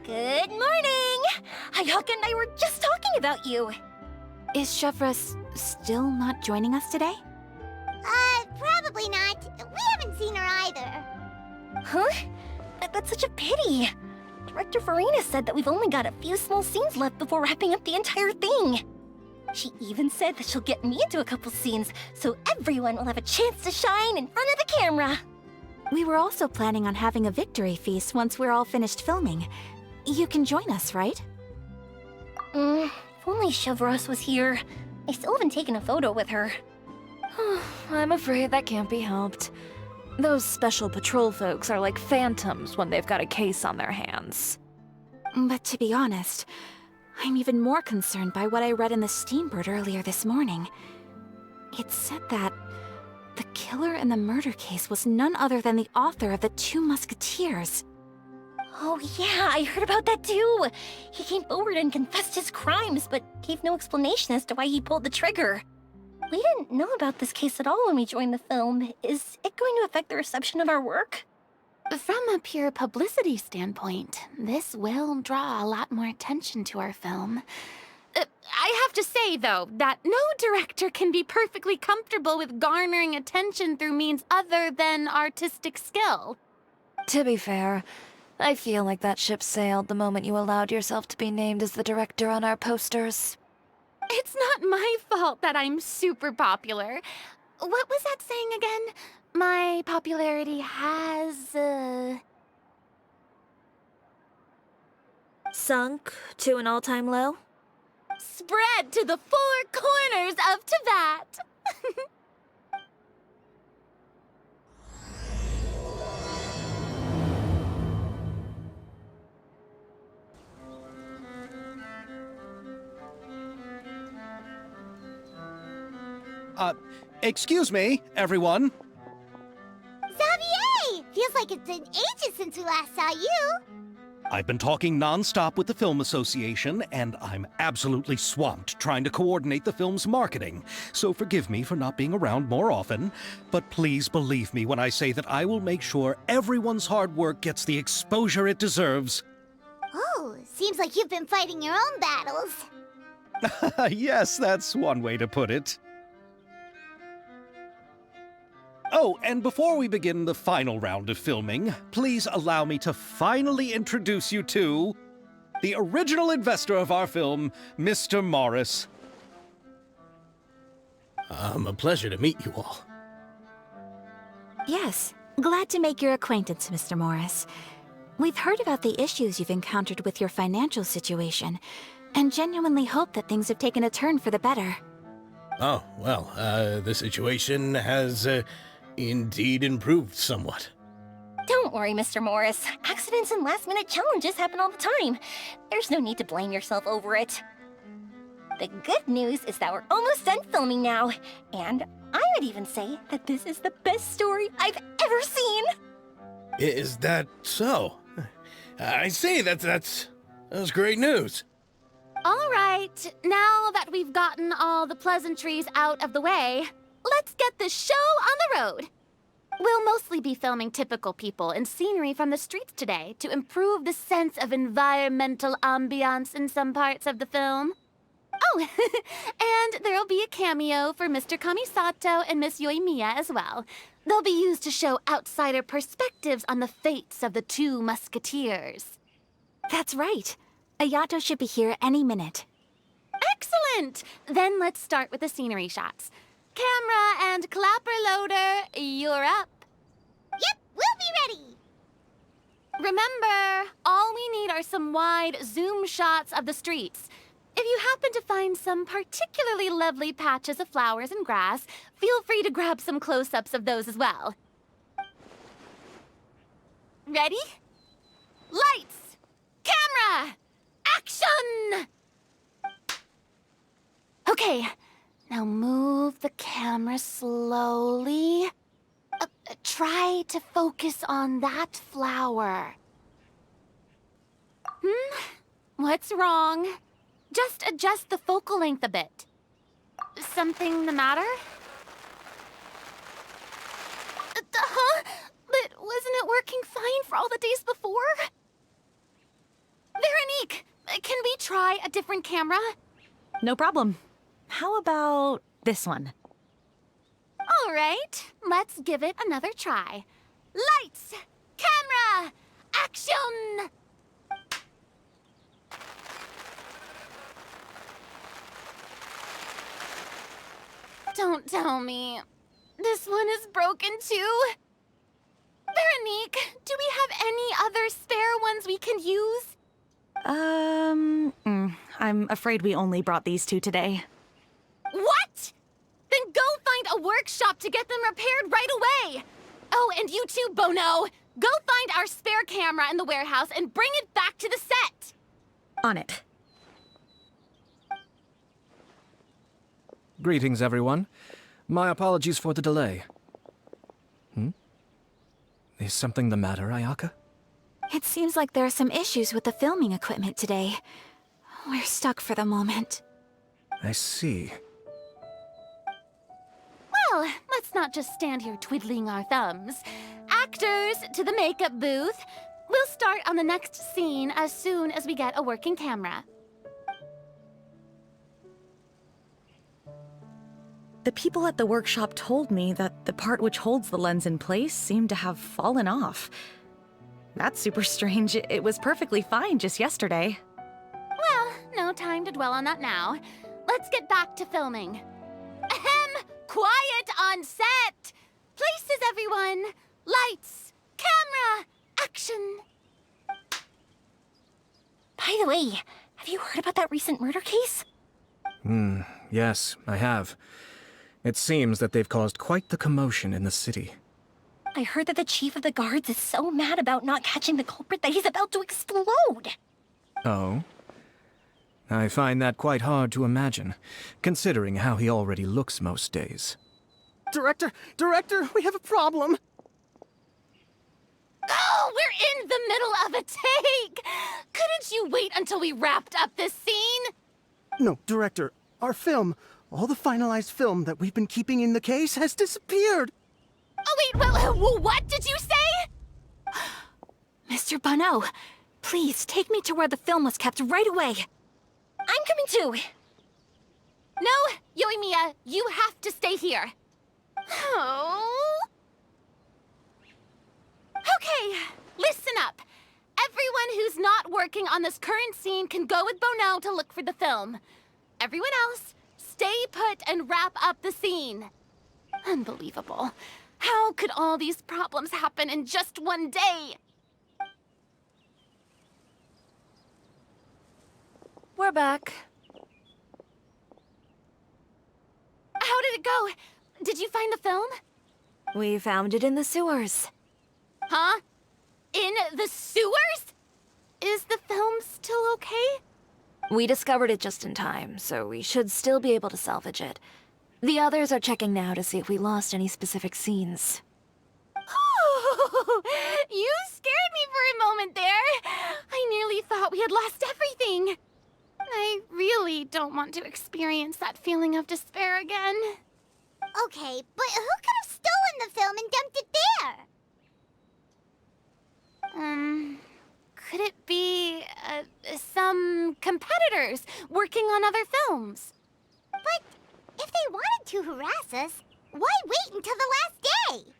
Good morning! Hayaka and I were just talking about you. Is Chevra still not joining us today? Probably not. We haven't seen her either. Huh? That's such a pity. Director Farina said that we've only got a few small scenes left before wrapping up the entire thing. She even said that she'll get me into a couple scenes, so everyone will have a chance to shine in front of the camera. We were also planning on having a victory feast once we're all finished filming. You can join us, right? If only Chevros was here. I still haven't taken a photo with her. I'm afraid that can't be helped. Those special patrol folks are like phantoms when they've got a case on their hands. But to be honest, I'm even more concerned by what I read in the Steambird earlier this morning. It said that the killer in the murder case was none other than the author of the Two Musketeers. Oh yeah, I heard about that too. He came forward and confessed his crimes, but gave no explanation as to why he pulled the trigger. We didn't know about this case at all when we joined the film. Is it going to affect the reception of our work? From a pure publicity standpoint, this will draw a lot more attention to our film. I have to say, though, that no director can be perfectly comfortable with garnering attention through means other than artistic skill. To be fair, I feel like that ship sailed the moment you allowed yourself to be named as the director on our posters. It's not my fault that I'm super popular. What was that saying again? My popularity has, Sunk to an all-time low? spread to the four corners of Teyvat. Excuse me, everyone. Xavier! Feels like it's been ages since we last saw you. I've been talking non-stop with the Film Association, and I'm absolutely swamped trying to coordinate the film's marketing. So forgive me for not being around more often, but please believe me when I say that I will make sure everyone's hard work gets the exposure it deserves. Oh, seems like you've been fighting your own battles. Yes, that's one way to put it. Oh, and before we begin the final round of filming, please allow me to finally introduce you to the original investor of our film, Mr. Morris. A pleasure to meet you all. Yes, glad to make your acquaintance, Mr. Morris. We've heard about the issues you've encountered with your financial situation, and genuinely hope that things have taken a turn for the better. Oh, well, the situation has, indeed improved somewhat. Don't worry, Mr. Morris. Accidents and last-minute challenges happen all the time. There's no need to blame yourself over it. The good news is that we're almost done filming now, and I would even say that this is the best story I've ever seen. Is that so? I see, that's great news. All right, now that we've gotten all the pleasantries out of the way, let's get this show on the road. We'll mostly be filming typical people and scenery from the streets today to improve the sense of environmental ambiance in some parts of the film. Oh, and there'll be a cameo for Mr. Kamisato and Miss Yoimiya as well. They'll be used to show outsider perspectives on the fates of the Two Musketeers. That's right. Ayato should be here any minute. Excellent! Then let's start with the scenery shots. Camera and clapper loader, you're up. Yep, we'll be ready. Remember, all we need are some wide zoom shots of the streets. If you happen to find some particularly lovely patches of flowers and grass, feel free to grab some close-ups of those as well. Ready? Lights! Camera! Action! Okay, now move the camera slowly. Try to focus on that flower. What's wrong? Just adjust the focal length a bit. Something the matter? Huh? But wasn't it working fine for all the days before? a different camera? No problem. How about this one? All right, let's give it another try. Lights! Camera! Action! Don't tell me. This one is broken too? Veronique, do we have any other spare ones we can use? I'm afraid we only brought these two today. What? Then go find a workshop to get them repaired right away. Oh, and you too, Bono. Go find our spare camera in the warehouse and bring it back to the set. On it. Greetings, everyone. My apologies for the delay. Is something the matter, Ayaka? It seems like there are some issues with the filming equipment today. We're stuck for the moment. I see. Well, let's not just stand here twiddling our thumbs. Actors, to the makeup booth. We'll start on the next scene as soon as we get a working camera. The people at the workshop told me that the part which holds the lens in place seemed to have fallen off. That's super strange. It was perfectly fine just yesterday. Well, no time to dwell on that now. Let's get back to filming. Ahem! Quiet on set! Places, everyone! Lights! Camera! Action! By the way, have you heard about that recent murder case? Yes, I have. It seems that they've caused quite the commotion in the city. I heard that the chief of the guards is so mad about not catching the culprit that he's about to explode. Oh? I find that quite hard to imagine, considering how he already looks most days. Director, we have a problem. Oh, we're in the middle of a take! Couldn't you wait until we wrapped up this scene? No, Director, our film, all the finalized film that we've been keeping in the case has disappeared. Oh, wait, well, what did you say? Mr. Bono, please take me to where the film was kept right away. I'm coming too. No, Yoimiya, you have to stay here. Oh. Okay, listen up. Everyone who's not working on this current scene can go with Bono to look for the film. Everyone else, stay put and wrap up the scene. Unbelievable. How could all these problems happen in just one day? We're back. How did it go? Did you find the film? We found it in the sewers. Huh? In the sewers? Is the film still okay? We discovered it just in time, so we should still be able to salvage it. The others are checking now to see if we lost any specific scenes. You scared me for a moment there. I nearly thought we had lost everything. I really don't want to experience that feeling of despair again. Okay, but who could have stolen the film and dumped it there? Could it be, some competitors working on other films? But if they wanted to harass us, why wait until the last day?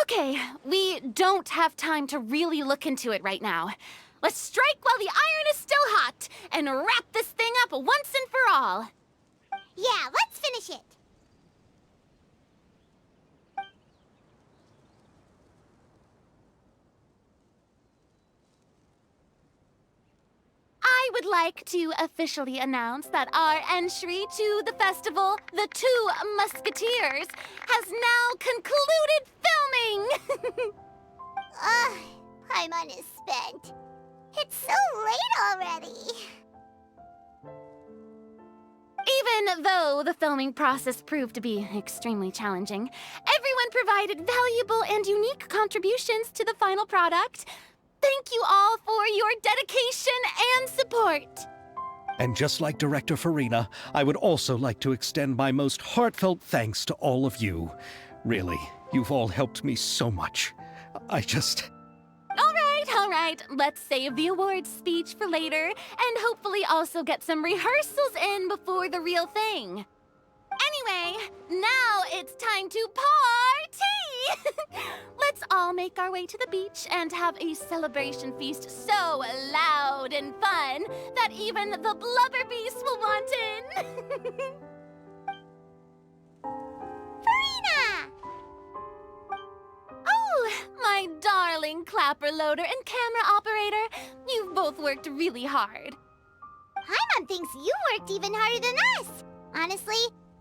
Okay, we don't have time to really look into it right now. Let's strike while the iron is still hot and wrap this thing up once and for all. Yeah, let's finish it. I would like to officially announce that our entry to the festival, The Two Musketeers, has now concluded filming! Paimon is spent. It's so late already. Even though the filming process proved to be extremely challenging, everyone provided valuable and unique contributions to the final product. Thank you all for your dedication and support. And just like Director Farina, I would also like to extend my most heartfelt thanks to all of you. Really, you've all helped me so much. All right, right, let's save the awards speech for later, and hopefully also get some rehearsals in before the real thing. Anyway, now it's time to party! Let's all make our way to the beach and have a celebration feast so loud and fun that even the blubber beast will want in. Farina! Oh, my darling clapper loader and camera operator, you've both worked really hard. Paimon thinks you worked even harder than us. Honestly,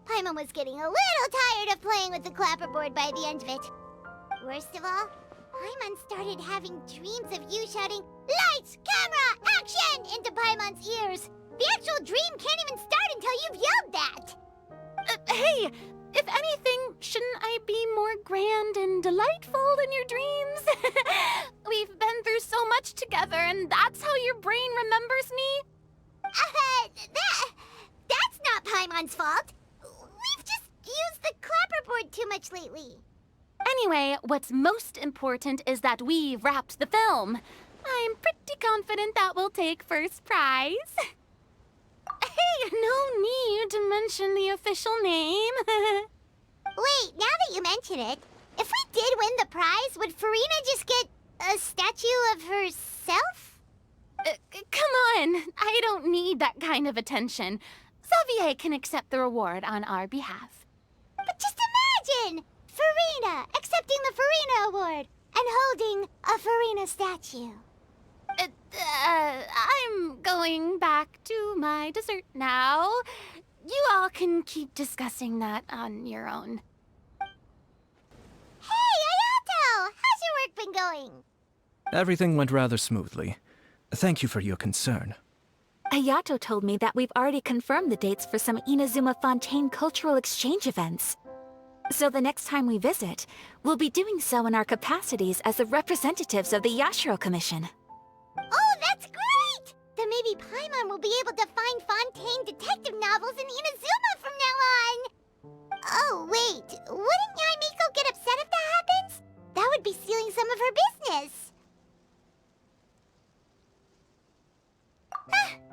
Paimon was getting a little tired of playing with the clapperboard by the end of it. Worst of all, Paimon started having dreams of you shouting, "Lights, camera, action!" into Paimon's ears. The actual dream can't even start until you've yelled that. Hey, if anything, shouldn't I be more grand and delightful in your dreams? We've been through so much together, and that's how your brain remembers me? That's not Paimon's fault. We've just used the clapperboard too much lately. Anyway, what's most important is that we've wrapped the film. I'm pretty confident that we'll take first prize. Hey, no need to mention the official name. Wait, now that you mention it, if we did win the prize, would Farina just get a statue of herself? Come on, I don't need that kind of attention. Xavier can accept the reward on our behalf. But just imagine! Farina accepting the Farina Award and holding a Farina statue. I'm going back to my dessert now. You all can keep discussing that on your own. Hey, Ayato! How's your work been going? Everything went rather smoothly. Thank you for your concern. Ayato told me that we've already confirmed the dates for some Inazuma Fontaine cultural exchange events. So the next time we visit, we'll be doing so in our capacities as the representatives of the Yashiro Commission. Oh, that's great! Then maybe Paimon will be able to find Fontaine detective novels in Inazuma from now on! Oh, wait. Wouldn't Yae Miko get upset if that happens? That would be stealing some of her business.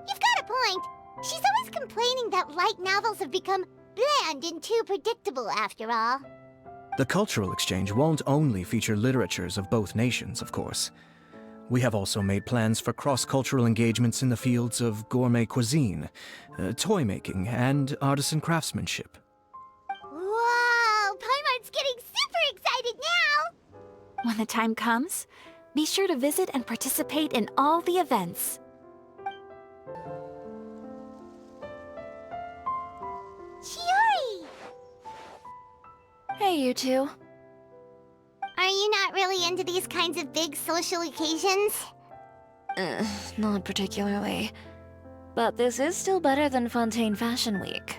You've got a point. She's always complaining that light novels have become bland and too predictable after all. The cultural exchange won't only feature literatures of both nations, of course. We have also made plans for cross-cultural engagements in the fields of gourmet cuisine, toy making, and artisan craftsmanship. Whoa! Paimon's getting super excited now! When the time comes, be sure to visit and participate in all the events. Chiori! Hey, you two. Are you not really into these kinds of big social occasions? Not particularly. But this is still better than Fontaine Fashion Week.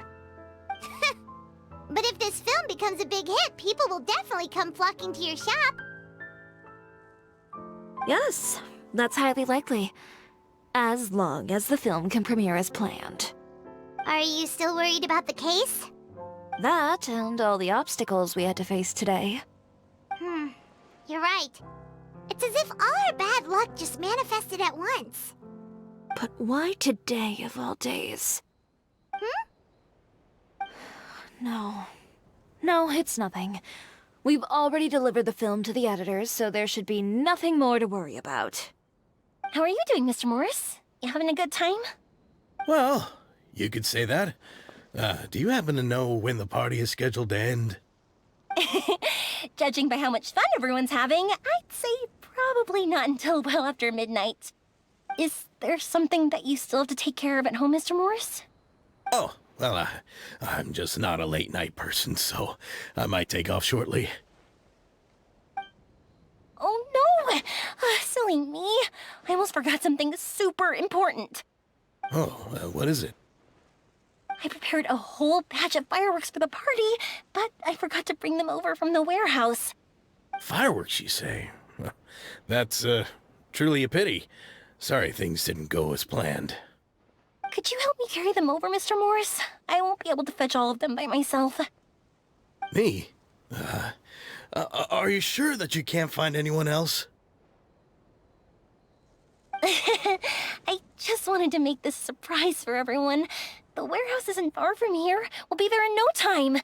But if this film becomes a big hit, people will definitely come flocking to your shop. Yes, that's highly likely. As long as the film can premiere as planned. Are you still worried about the case? That and all the obstacles we had to face today. You're right. It's as if all our bad luck just manifested at once. But why today of all days? No. No, it's nothing. We've already delivered the film to the editors, so there should be nothing more to worry about. How are you doing, Mr. Morris? You having a good time? Well, you could say that. Do you happen to know when the party is scheduled to end? Judging by how much fun everyone's having, I'd say probably not until well after midnight. Is there something that you still have to take care of at home, Mr. Morris? Oh, well, I'm just not a late night person, so I might take off shortly. Oh no! Silly me. I almost forgot something super important. Oh, what is it? I prepared a whole batch of fireworks for the party, but I forgot to bring them over from the warehouse. Fireworks, you say? That's, truly a pity. Sorry things didn't go as planned. Could you help me carry them over, Mr. Morris? I won't be able to fetch all of them by myself. Me? Are you sure that you can't find anyone else? just wanted to make this a surprise for everyone. The warehouse isn't far from here. We'll be there in no time.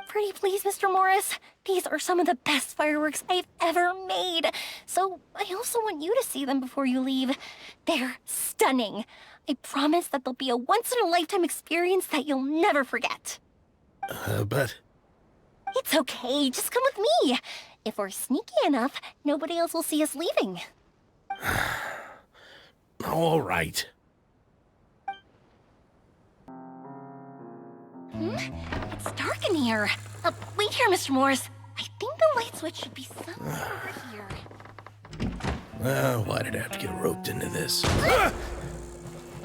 Pretty please, Mr. Morris. These are some of the best fireworks I've ever made. So I also want you to see them before you leave. They're stunning. I promise that they'll be a once-in-a-lifetime experience that you'll never forget. But... It's okay. Just come with me. If we're sneaky enough, nobody else will see us leaving. all right. It's dark in here. Wait here, Mr. Morris. I think the light switch should be somewhere over here. Why did I have to get roped into this?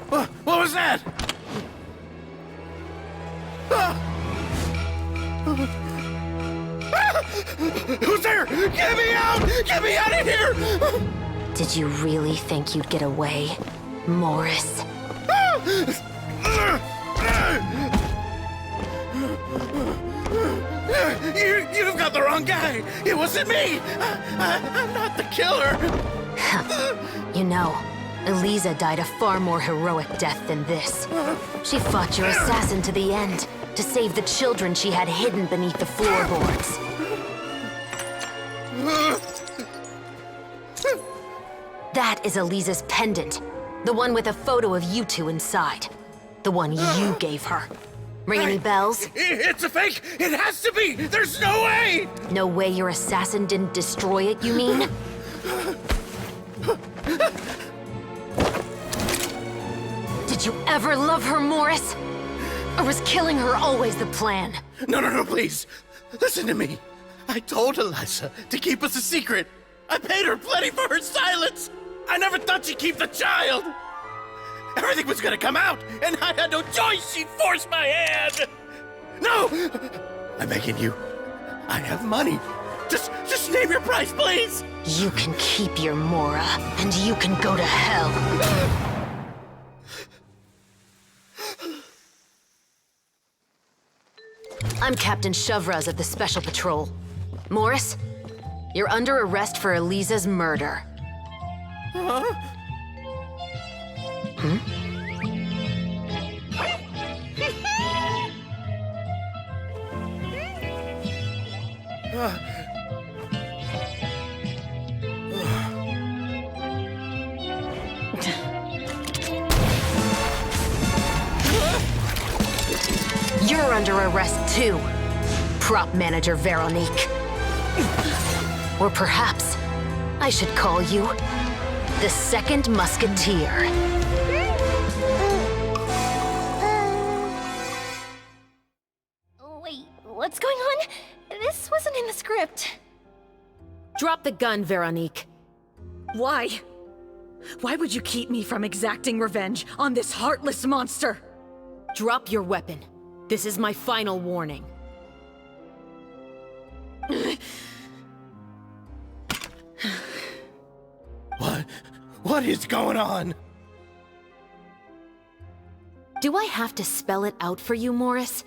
What was that? Who's there? Get me out! Get me out of here! Did you really think you'd get away, Morris? You've got the wrong guy. It wasn't me. I'm not the killer. You know, Eliza died a far more heroic death than this. She fought your assassin to the end, to save the children she had hidden beneath the floorboards. That is Eliza's pendant. The one with a photo of you two inside. The one you gave her. Ring any bells? It's a fake! It has to be! There's no way! No way your assassin didn't destroy it, you mean? Did you ever love her, Morris? Or was killing her always the plan? No, please. Listen to me. I told Eliza to keep us a secret. I paid her plenty for her silence. I never thought she'd keep the child. Everything was gonna come out, and I had no choice. She forced my hand. No! I'm begging you. I have money. Just name your price, please. You can keep your Mora, and you can go to hell. I'm Captain Shovraz of the Special Patrol. Morris, you're under arrest for Eliza's murder. You're under arrest too, prop manager Veronique. Or perhaps I should call you the Second Musketeer. Wait, what's going on? This wasn't in the script. Drop the gun, Veronique. Why? Why would you keep me from exacting revenge on this heartless monster? Drop your weapon. This is my final warning. What is going on? Do I have to spell it out for you, Morris?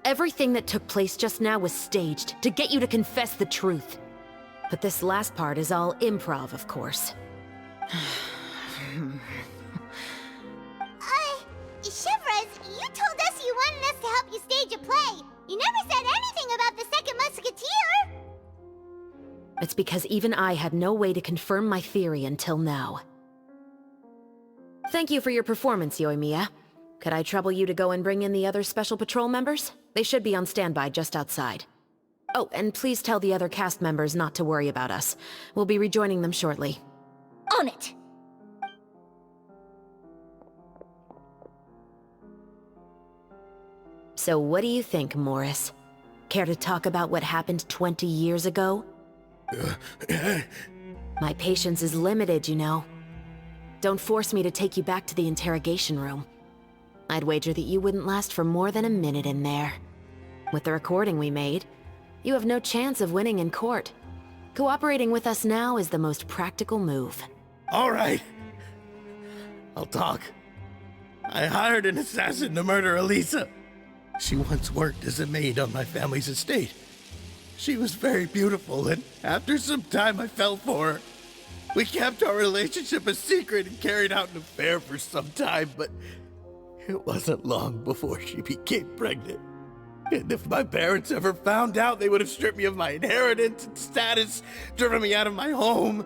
Everything that took place just now was staged to get you to confess the truth. But this last part is all improv, of course. Shivers, you told us you wanted us to help you stage a play. You never said anything about the Second Musketeer. It's because even I had no way to confirm my theory until now. Thank you for your performance, Yoimiya. Could I trouble you to go and bring in the other Special Patrol members? They should be on standby just outside. Oh, and please tell the other cast members not to worry about us. We'll be rejoining them shortly. On it! So what do you think, Morris? Care to talk about what happened 20 years ago? My patience is limited, you know. Don't force me to take you back to the interrogation room. I'd wager that you wouldn't last for more than a minute in there. With the recording we made, you have no chance of winning in court. Cooperating with us now is the most practical move. All right. I'll talk. I hired an assassin to murder Eliza. She once worked as a maid on my family's estate. She was very beautiful, and after some time I fell for her. We kept our relationship a secret and carried out an affair for some time, but it wasn't long before she became pregnant. And if my parents ever found out, they would have stripped me of my inheritance and status, driven me out of my home.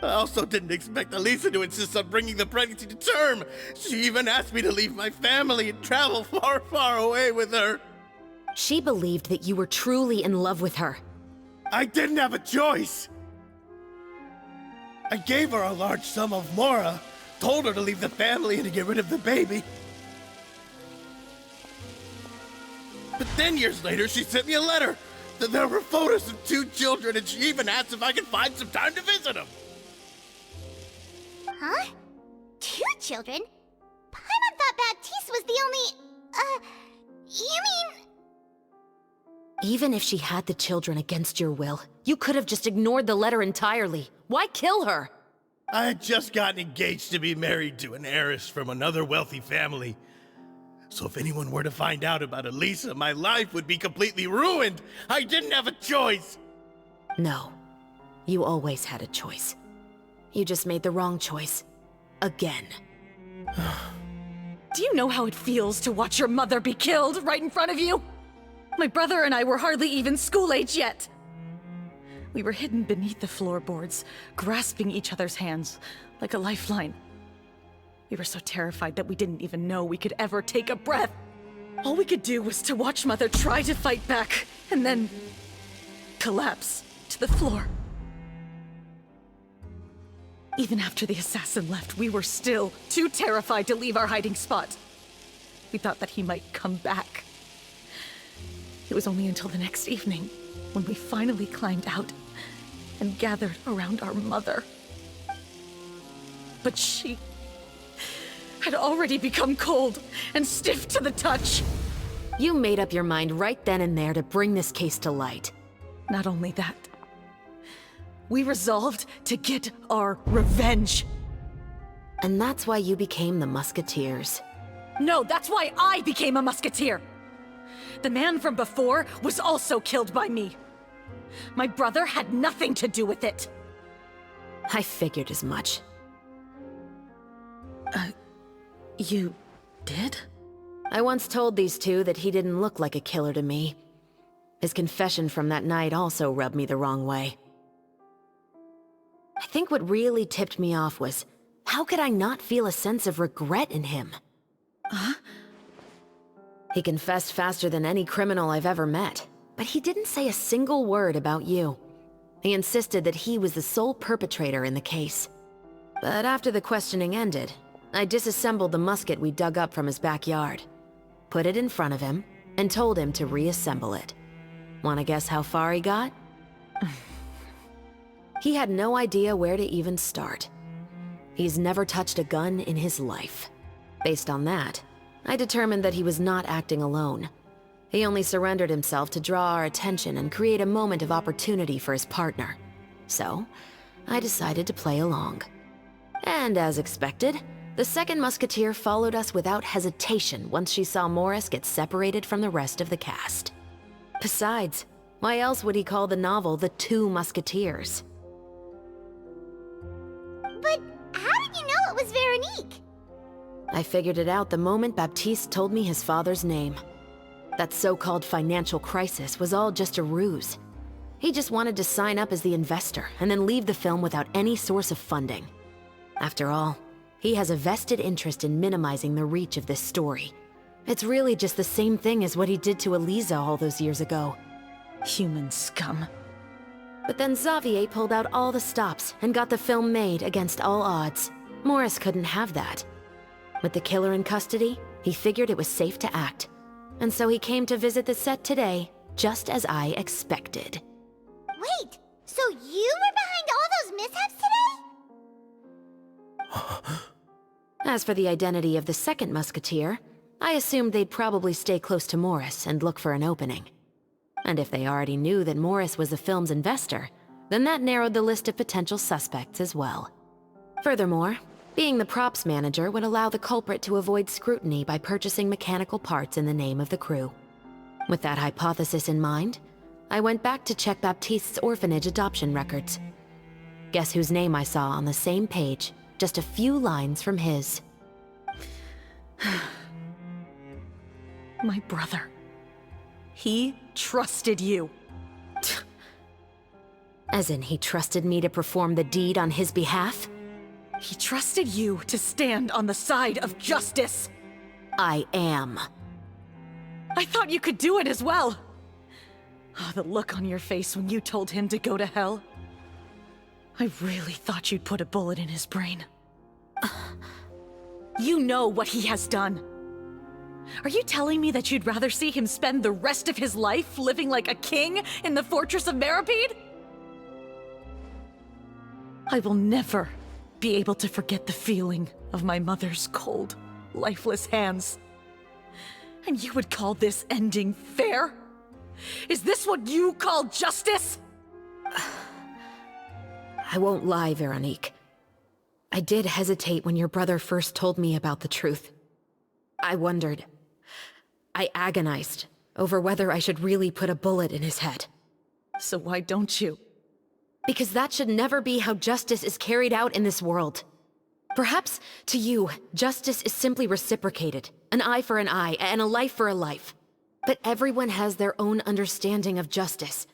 I also didn't expect Elisa to insist on bringing the pregnancy to term. She even asked me to leave my family and travel far, far away with her. She believed that you were truly in love with her. I didn't have a choice. I gave her a large sum of mora, told her to leave the family and to get rid of the baby. But then years later, she sent me a letter. There were photos of 2 children, and she even asked if I could find some time to visit them. Huh? 2 children? Paimon thought Baptiste was the only... you mean... Even if she had the children against your will, you could have just ignored the letter entirely. Why kill her? I had just gotten engaged to be married to an heiress from another wealthy family. So if anyone were to find out about Elisa, my life would be completely ruined. I didn't have a choice. No. You always had a choice. You just made the wrong choice. Again. Do you know how it feels to watch your mother be killed right in front of you? My brother and I were hardly even school age yet. We were hidden beneath the floorboards, grasping each other's hands like a lifeline. We were so terrified that we didn't even know we could ever take a breath. All we could do was to watch Mother try to fight back, and then collapse to the floor. Even after the assassin left, we were still too terrified to leave our hiding spot. We thought that he might come back. It was only until the next evening when we finally climbed out and gathered around our mother. But she had already become cold and stiff to the touch. You made up your mind right then and there to bring this case to light. Not only that, we resolved to get our revenge. And that's why you became the Musketeers. No, that's why I became a musketeer. The man from before was also killed by me. My brother had nothing to do with it. I figured as much. You did? I once told these two that he didn't look like a killer to me. His confession from that night also rubbed me the wrong way. I think what really tipped me off was, how could I not feel a sense of regret in him? Huh? He confessed faster than any criminal I've ever met, but he didn't say a single word about you. He insisted that he was the sole perpetrator in the case. But after the questioning ended, I disassembled the musket we dug up from his backyard, put it in front of him, and told him to reassemble it. Wanna guess how far he got? He had no idea where to even start. He's never touched a gun in his life. Based on that, I determined that he was not acting alone. He only surrendered himself to draw our attention and create a moment of opportunity for his partner. So, I decided to play along. And as expected, the second musketeer followed us without hesitation once she saw Morris get separated from the rest of the cast. Besides, why else would he call the novel The Two Musketeers? But how did you know it was Veronique? I figured it out the moment Baptiste told me his father's name. That so-called financial crisis was all just a ruse. He just wanted to sign up as the investor and then leave the film without any source of funding. After all, he has a vested interest in minimizing the reach of this story. It's really just the same thing as what he did to Elisa all those years ago. Human scum. But then Xavier pulled out all the stops and got the film made against all odds. Morris couldn't have that. With the killer in custody, he figured it was safe to act. And so he came to visit the set today, just as I expected. Wait, so you were behind all those mishaps today? As for the identity of the second musketeer, I assumed they'd probably stay close to Morris and look for an opening. And if they already knew that Morris was the film's investor, then that narrowed the list of potential suspects as well. Furthermore, being the props manager would allow the culprit to avoid scrutiny by purchasing mechanical parts in the name of the crew. With that hypothesis in mind, I went back to check Baptiste's orphanage adoption records. Guess whose name I saw on the same page, just a few lines from his. My brother. He trusted you. As in, he trusted me to perform the deed on his behalf? He trusted you to stand on the side of justice. I am. I thought you could do it as well. Oh, the look on your face when you told him to go to hell. I really thought you'd put a bullet in his brain. You know what he has done. Are you telling me that you'd rather see him spend the rest of his life living like a king in the fortress of Meripede? I will never be able to forget the feeling of my mother's cold, lifeless hands. And you would call this ending fair? Is this what you call justice? I won't lie, Veronique. I did hesitate when your brother first told me about the truth. I wondered. I agonized over whether I should really put a bullet in his head. So why don't you? Because that should never be how justice is carried out in this world. Perhaps, to you, justice is simply reciprocated. An eye for an eye, and a life for a life. But everyone has their own understanding of justice.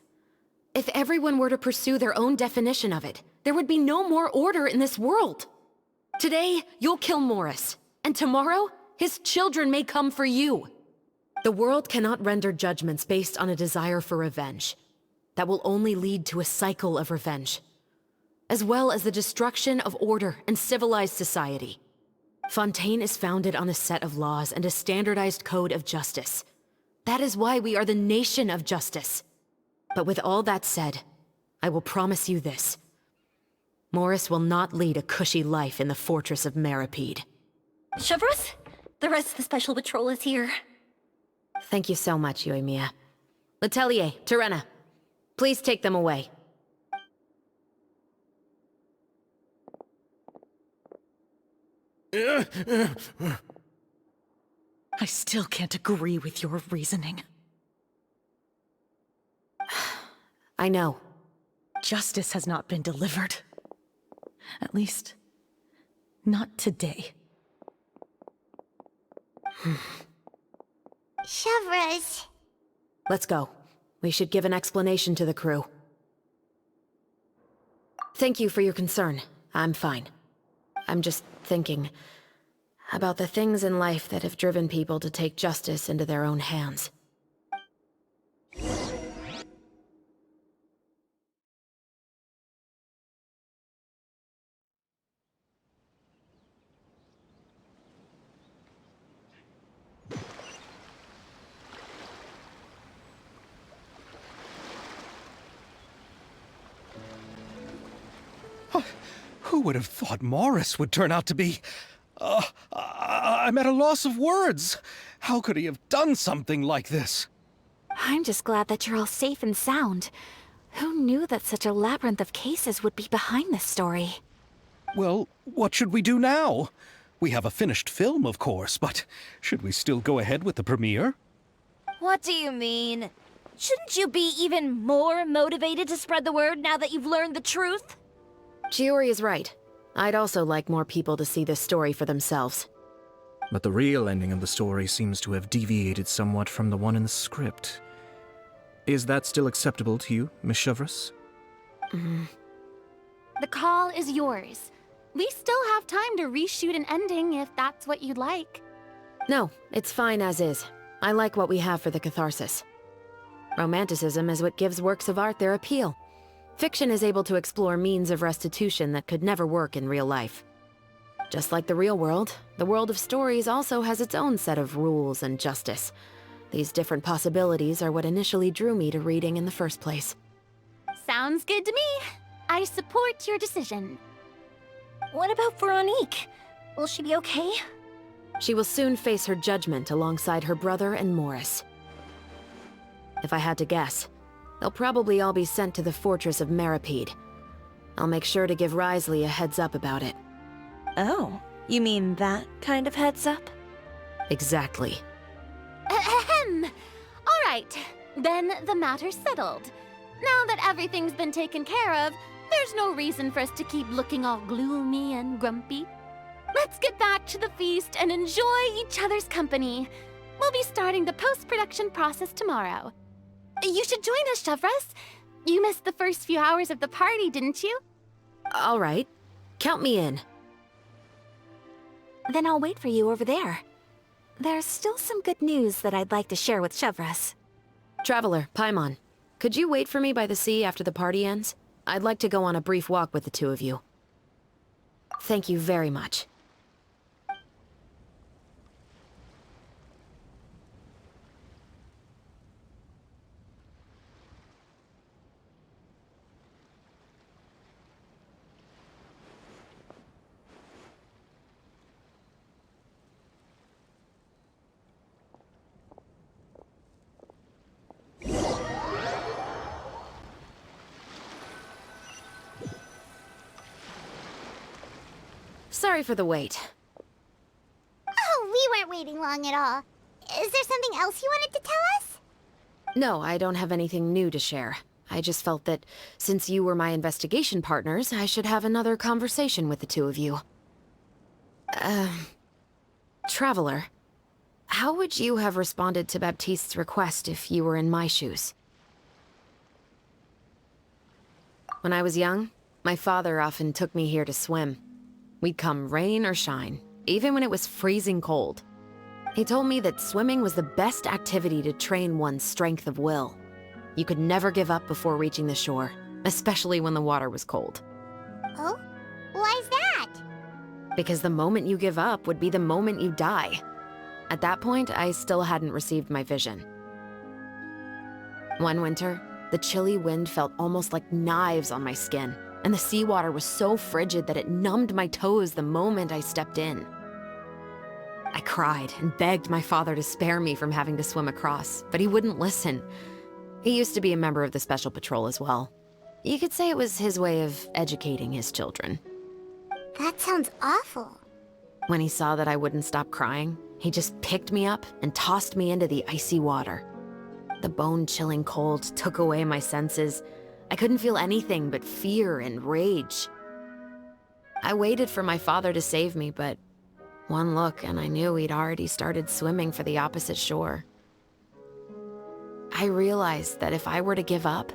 If everyone were to pursue their own definition of it, there would be no more order in this world. Today, you'll kill Morris, and tomorrow, his children may come for you. The world cannot render judgments based on a desire for revenge. That will only lead to a cycle of revenge, as well as the destruction of order and civilized society. Fontaine is founded on a set of laws and a standardized code of justice. That is why we are the nation of justice. But with all that said, I will promise you this. Morris will not lead a cushy life in the fortress of Meripede. Chevreuse, the rest of the Special Patrol is here. Thank you so much, Yoimiya. Letelier, Terena, please take them away. I still can't agree with your reasoning. I know. Justice has not been delivered. At least, not today. Chevreuse. Let's go. We should give an explanation to the crew. Thank you for your concern. I'm fine. I'm just thinking about the things in life that have driven people to take justice into their own hands. Who would have thought Morris would turn out to be... I'm at a loss of words. How could he have done something like this? I'm just glad that you're all safe and sound. Who knew that such a labyrinth of cases would be behind this story? Well, what should we do now? We have a finished film, of course, but should we still go ahead with the premiere? What do you mean? Shouldn't you be even more motivated to spread the word now that you've learned the truth? Chiori is right. I'd also like more people to see this story for themselves. But the real ending of the story seems to have deviated somewhat from the one in the script. Is that still acceptable to you, Miss Chevreuse? The call is yours. We still have time to reshoot an ending if that's what you'd like. No, it's fine as is. I like what we have for the catharsis. Romanticism is what gives works of art their appeal. Fiction is able to explore means of restitution that could never work in real life. Just like the real world, the world of stories also has its own set of rules and justice. These different possibilities are what initially drew me to reading in the first place. Sounds good to me. I support your decision. What about Veronique? Will she be okay? She will soon face her judgment alongside her brother and Morris. If I had to guess, they'll probably all be sent to the fortress of Meripede. I'll make sure to give Risley a heads up about it. Oh, you mean that kind of heads up? Exactly. Ahem. All right, then the matter's settled. Now that everything's been taken care of, There's no reason for us to keep looking all gloomy and grumpy. Let's get back to the feast and enjoy each other's company. We'll be starting the post-production process tomorrow. You should join us, Chevres. You missed the first few hours of the party, didn't you? All right. Count me in. Then I'll wait for you over there. There's still some good news that I'd like to share with Chevres. Traveler, Paimon, could you wait for me by the sea after the party ends? I'd like to go on a brief walk with the two of you. Thank you very much. Sorry for the wait. Oh, we weren't waiting long at all. Is there something else you wanted to tell us? No, I don't have anything new to share. I just felt that since you were my investigation partners, I should have another conversation with the two of you. Traveler, how would you have responded to Baptiste's request if you were in my shoes? When I was young, my father often took me here to swim. We'd come rain or shine, even when it was freezing cold. He told me that swimming was the best activity to train one's strength of will. You could never give up before reaching the shore, especially when the water was cold. Oh? Why's that? Because the moment you give up would be the moment you die. At that point, I still hadn't received my vision. One winter, the chilly wind felt almost like knives on my skin, and the seawater was so frigid that it numbed my toes the moment I stepped in. I cried and begged my father to spare me from having to swim across, but he wouldn't listen. He used to be a member of the Special Patrol as well. You could say it was his way of educating his children. That sounds awful. When he saw that I wouldn't stop crying, he just picked me up and tossed me into the icy water. The bone-chilling cold took away my senses. I couldn't feel anything but fear and rage. I waited for my father to save me, but one look and I knew he'd already started swimming for the opposite shore. I realized that if I were to give up,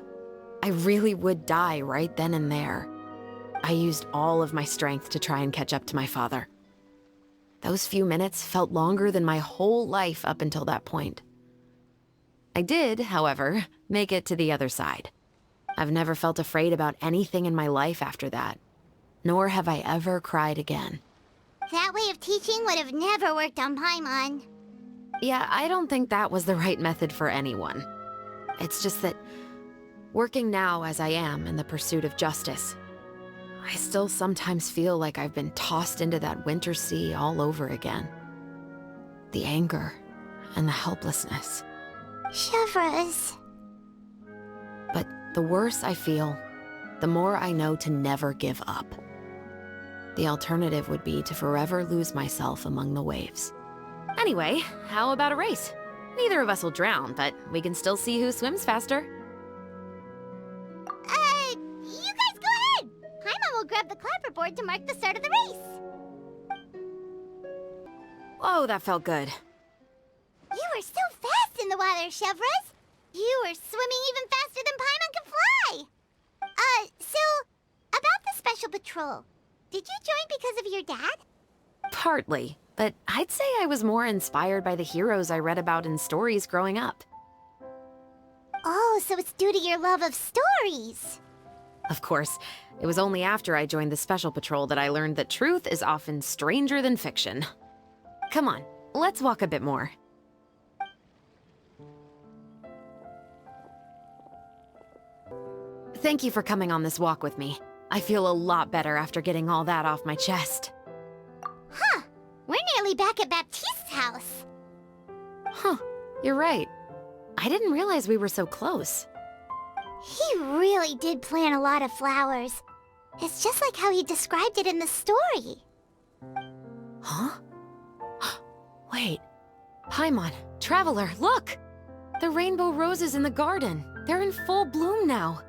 I really would die right then and there. I used all of my strength to try and catch up to my father. Those few minutes felt longer than my whole life up until that point. I did, however, make it to the other side. I've never felt afraid about anything in my life after that, nor have I ever cried again. That way of teaching would have never worked on Paimon. Yeah, I don't think that was the right method for anyone. It's just that, working now as I am in the pursuit of justice, I still sometimes feel like I've been tossed into that winter sea all over again. The anger and the helplessness. Chevres. But the worse I feel, the more I know to never give up. The alternative would be to forever lose myself among the waves. Anyway, how about a race? Neither of us will drown, but we can still see who swims faster. You guys go ahead! Paimon will grab the clapperboard to mark the start of the race. Whoa, that felt good. You were so fast in the water, Chevres! You were swimming even faster than Paimon can fly! So, about the Special Patrol, did you join because of your dad? Partly, but I'd say I was more inspired by the heroes I read about in stories growing up. Oh, so it's due to your love of stories. Of course, it was only after I joined the Special Patrol that I learned that truth is often stranger than fiction. Come on, let's walk a bit more. Thank you for coming on this walk with me. I feel a lot better after getting all that off my chest. Huh. We're nearly back at Baptiste's house. Huh, you're right. I didn't realize we were so close. He really did plant a lot of flowers. It's just like how he described it in the story. Huh? Wait. Paimon, Traveler, look! The rainbow roses in the garden. They're in full bloom now.